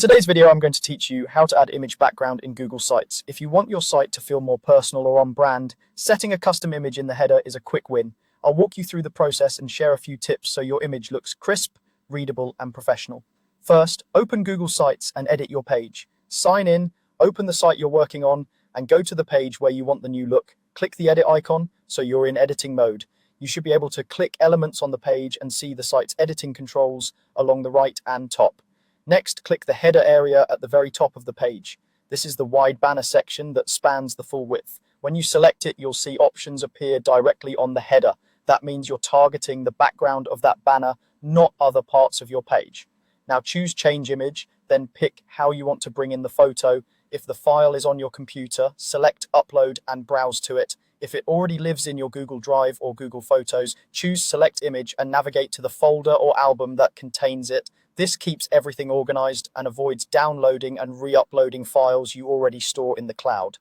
today's video, I'm going to teach you how to add image background in Google Sites. If you want your site to feel more personal or on brand, setting a custom image in the header is a quick win. I'll walk you through the process and share a few tips so your image looks crisp, readable, and professional. First, open Google Sites and edit your page. Sign in, open the site you're working on, and go to the page where you want the new look. Click the edit icon so you're in editing mode. You should be able to click elements on the page and see the site's editing controls along the right and top. Next, click the header area at the very top of the page. This is the wide banner section that spans the full width. When you select it, you'll see options appear directly on the header. That means you're targeting the background of that banner, not other parts of your page. Now choose Change Image, then pick how you want to bring in the photo. If the file is on your computer, select Upload and browse to it. If it already lives in your Google Drive or Google Photos, choose Select Image and navigate to the folder or album that contains it. This keeps everything organized and avoids downloading and re-uploading files you already store in the cloud.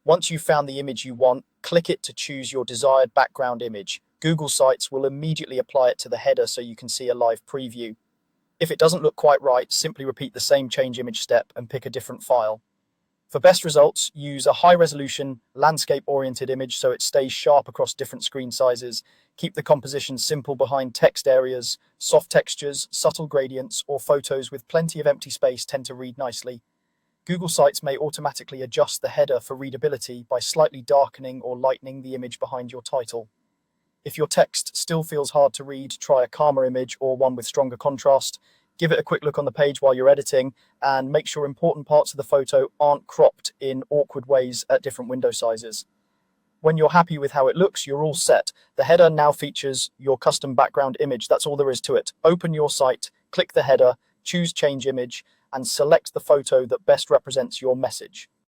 Once you've found the image you want, click it to choose your desired background image. Google Sites will immediately apply it to the header so you can see a live preview. If it doesn't look quite right, simply repeat the same change image step and pick a different file. For best results, use a high-resolution, landscape-oriented image so it stays sharp across different screen sizes. Keep the composition simple behind text areas. Soft textures, subtle gradients, or photos with plenty of empty space tend to read nicely. Google Sites may automatically adjust the header for readability by slightly darkening or lightening the image behind your title. If your text still feels hard to read, try a calmer image or one with stronger contrast. Give it a quick look on the page while you're editing and make sure important parts of the photo aren't cropped in awkward ways at different window sizes. When you're happy with how it looks, you're all set. The header now features your custom background image. That's all there is to it. Open your site, click the header, choose Change Image, and select the photo that best represents your message.